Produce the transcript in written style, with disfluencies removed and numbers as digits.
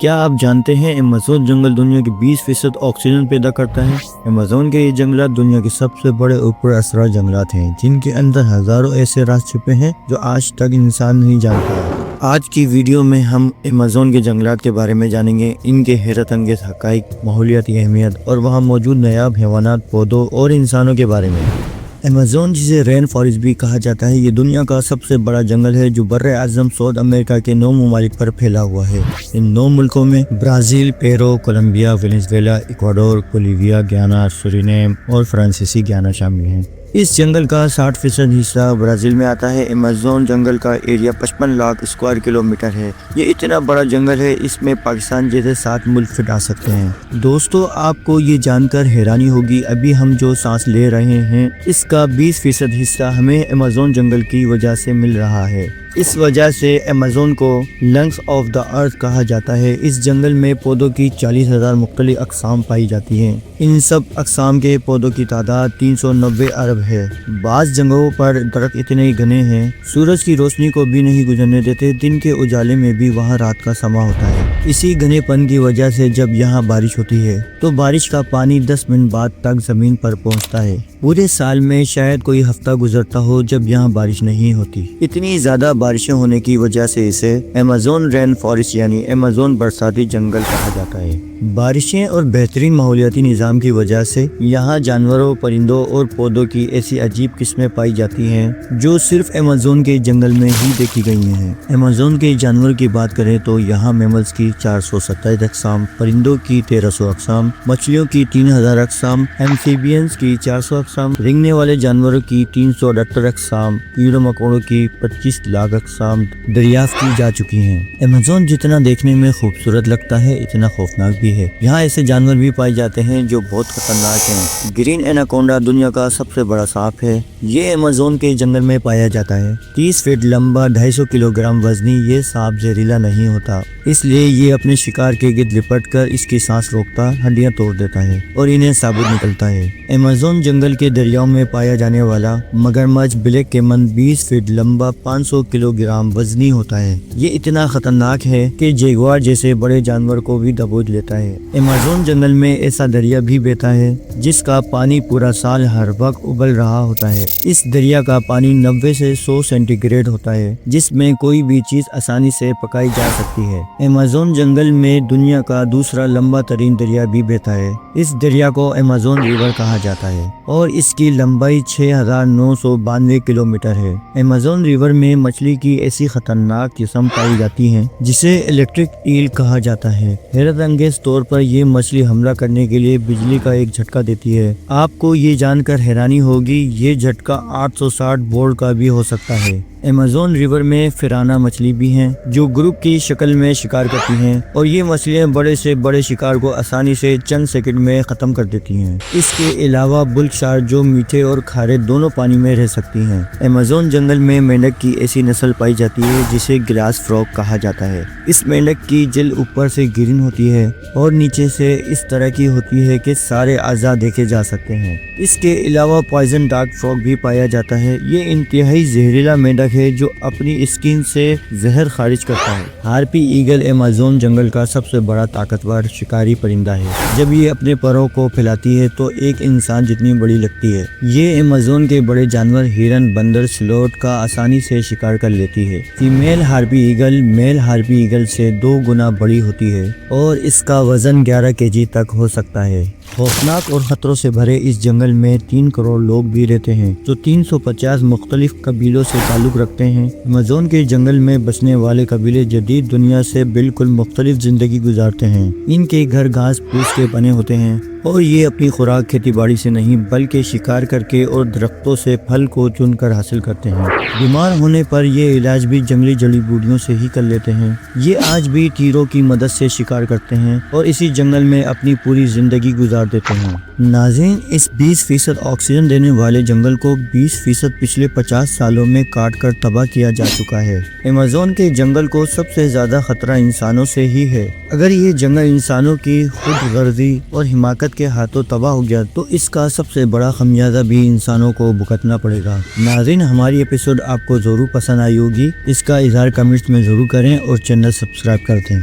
کیا آپ جانتے ہیں ایمیزون جنگل دنیا کے 20% آکسیجن پیدا کرتا ہے؟ ایمیزون کے یہ جنگلات دنیا کے سب سے بڑے اوپر اسرار جنگلات ہیں، جن کے اندر ہزاروں ایسے راز چھپے ہیں جو آج تک انسان نہیں جانتا۔ آج کی ویڈیو میں ہم ایمیزون کے جنگلات کے بارے میں جانیں گے، ان کے حیرت انگیز حقائق، ماحولیاتی اہمیت اور وہاں موجود نایاب حیوانات، پودوں اور انسانوں کے بارے میں۔ ایمیزون، جسے رین فارسٹ بھی کہا جاتا ہے، یہ دنیا کا سب سے بڑا جنگل ہے جو بر اعظم ساؤتھ امریکہ کے 9 ممالک پر پھیلا ہوا ہے۔ ان 9 ملکوں میں Brazil, Peru, Colombia, Venezuela, Ecuador, Bolivia, Guyana, Suriname اور فرانسیسی گیانا شامل ہیں۔ اس جنگل کا 60% حصہ برازیل میں آتا ہے۔ ایمیزون جنگل کا ایریا 55 لاکھ اسکوائر کلومیٹر ہے۔ یہ اتنا بڑا جنگل ہے، اس میں پاکستان جیسے 7 ملک فٹ آ سکتے ہیں۔ دوستو، آپ کو یہ جان کر حیرانی ہوگی، ابھی ہم جو سانس لے رہے ہیں اس کا 20% حصہ ہمیں ایمیزون جنگل کی وجہ سے مل رہا ہے۔ اس وجہ سے ایمیزون کو لنگس آف دا ارتھ کہا جاتا ہے۔ اس جنگل میں پودوں کی 40,000 مختلف اقسام پائی جاتی ہیں۔ ان سب اقسام کے پودوں کی تعداد 390 ارب ہے۔ بعض جگہوں پر درخت اتنے گھنے ہیں سورج کی روشنی کو بھی نہیں گزرنے دیتے، دن کے اجالے میں بھی وہاں رات کا سما ہوتا ہے۔ اسی گھنے پن کی وجہ سے جب یہاں بارش ہوتی ہے تو بارش کا پانی 10 منٹ بعد تک زمین پر پہنچتا ہے۔ پورے سال میں شاید کوئی ہفتہ گزرتا ہو جب یہاں بارش نہیں ہوتی۔ اتنی زیادہ بارشیں ہونے کی وجہ سے اسے ایمیزون رین فارسٹ یعنی ایمیزون برساتی جنگل کہا جاتا ہے۔ بارشیں اور بہترین ماحولیاتی نظام کی وجہ سے یہاں جانوروں، پرندوں اور پودوں کی ایسی عجیب قسمیں پائی جاتی ہیں جو صرف ایمیزون کے جنگل میں ہی دیکھی گئی ہیں۔ ایمیزون کے جانوروں کی بات کریں تو یہاں میملز کی 427 اقسام، پرندوں کی 1300 اقسام، مچھلیوں کی 3000 اقسام، ایمفیبینز کی 400 اقسام، رینگنے والے جانوروں کی 378 اقسام، کیڑوں مکوڑوں کی 25 لاکھ اقسام دریافت کی جا چکی ہیں۔ ایمیزون جتنا دیکھنے میں خوبصورت لگتا ہے اتنا خوفناک بھی ہے۔ یہاں ایسے جانور بھی پائے جاتے ہیں جو بہت خطرناک ہیں۔ گرین ایناکونڈا دنیا کا سب سے بڑا سانپ ہے۔ یہ ایمیزون کے جنگل میں پایا جاتا ہے۔ 30 فٹ لمبا، 250 کلو گرام وزنی، یہ سانپ زہریلا نہیں ہوتا، اس لیے یہ اپنے شکار کے گرد لپٹ کر اس کی سانس روکتا، ہڈیاں توڑ دیتا ہے اور انہیں ثابت نکلتا ہے۔ ایمیزون جنگل کے دریاؤں میں پایا جانے والا مگرمچھ بلیک کیمن 20 فٹ لمبا، 500 کلو گرام وزنی ہوتا ہے۔ یہ اتنا خطرناک ہے کہ جیگوار جیسے بڑے جانور کو بھی دبوچ لیتا ہے۔ ایمیزون جنگل میں ایسا دریا بھی بہتا ہے جس کا پانی پورا سال ہر وقت ابل رہا ہوتا ہے۔ اس دریا کا پانی 90 سے 100 سینٹی گریڈ ہوتا ہے، جس میں کوئی بھی چیز آسانی سے پکائی جا سکتی ہے۔ ایمیزون جنگل میں دنیا کا دوسرا لمبا ترین دریا بھی بہتا ہے۔ اس دریا کو ایمیزون ریور کہا جاتا ہے اور اس کی لمبائی 6992 کلومیٹر ہے۔ ایمیزون ریور میں مچھلی کی ایسی خطرناک قسم پائی جاتی ہیں جسے الیکٹرک ایل کہا جاتا ہے۔ حیرت انگیز طور پر یہ مچھلی حملہ کرنے کے لیے بجلی کا ایک جھٹکا دیتی ہے۔ آپ کو یہ جان کر حیرانی ہوگی، یہ جھٹکا 860 وولٹ کا بھی ہو سکتا ہے۔ ایمیزون ریور میں فرانا مچھلی بھی ہیں جو گروپ کی شکل میں شکار کرتی ہیں اور یہ مچھلیاں بڑے سے بڑے شکار کو آسانی سے چند سیکنڈ میں ختم کر دیتی ہیں۔ اس کے علاوہ بلک شارک جو میٹھے اور کھارے دونوں پانی میں رہ سکتی ہیں۔ ایمیزون جنگل میں مینڈک کی ایسی نسل پائی جاتی ہے جسے گلاس فراگ کہا جاتا ہے۔ اس مینڈک کی جلد اوپر سے گرین ہوتی ہے اور نیچے سے اس طرح کی ہوتی ہے کہ سارے اعضاء دیکھے جا سکتے ہیں۔ اس کے علاوہ پوائزن ڈارک فراگ بھی پایا جاتا ہے۔ یہ انتہائی زہریلا مینڈک ہے جو اپنی اسکن سے زہر خارج کرتا ہے۔ ہارپی ایگل ایمیزون جنگل کا سب سے بڑا طاقتور شکاری پرندہ ہے۔ جب یہ اپنے پروں کو پھیلاتی ہے تو ایک انسان جتنی بڑی لگتی ہے۔ یہ ایمیزون کے بڑے جانور ہرن، بندر، سلوٹ کا آسانی سے شکار کر لیتی ہے۔ فیمیل ہارپی ایگل میل ہارپی ایگل سے 2 گنا بڑی ہوتی ہے اور اس کا وزن 11 kg تک ہو سکتا ہے۔ خوفناک اور خطروں سے بھرے اس جنگل میں 3 کروڑ لوگ بھی رہتے ہیں جو 350 مختلف قبیلوں سے تعلق رکھتے ہیں۔ ایمیزون کے جنگل میں بسنے والے قبیلے جدید دنیا سے بالکل مختلف زندگی گزارتے ہیں۔ ان کے گھر گھاس پھوس کے بنے ہوتے ہیں اور یہ اپنی خوراک کھیتی باڑی سے نہیں بلکہ شکار کر کے اور درختوں سے پھل کو چن کر حاصل کرتے ہیں۔ بیمار ہونے پر یہ علاج بھی جنگلی جڑی بوٹیوں سے ہی کر لیتے ہیں۔ یہ آج بھی تیروں کی مدد سے شکار کرتے ہیں اور اسی جنگل میں اپنی پوری زندگی گزار دیتے ہیں۔ ناظرین، اس 20% آکسیجن دینے والے جنگل کو 20% پچھلے 50 سالوں میں کاٹ کر تباہ کیا جا چکا ہے۔ ایمیزون کے جنگل کو سب سے زیادہ خطرہ انسانوں سے ہی ہے۔ اگر یہ جنگل انسانوں کی خود غرضی اور حماقت کے ہاتھوں تباہ ہو گیا تو اس کا سب سے بڑا خمیازہ بھی انسانوں کو بھگتنا پڑے گا۔ ناظرین، ہماری ایپیسوڈ آپ کو ضرور پسند آئی ہوگی۔ اس کا اظہار کمنٹس میں ضرور کریں اور چینل سبسکرائب کر دیں۔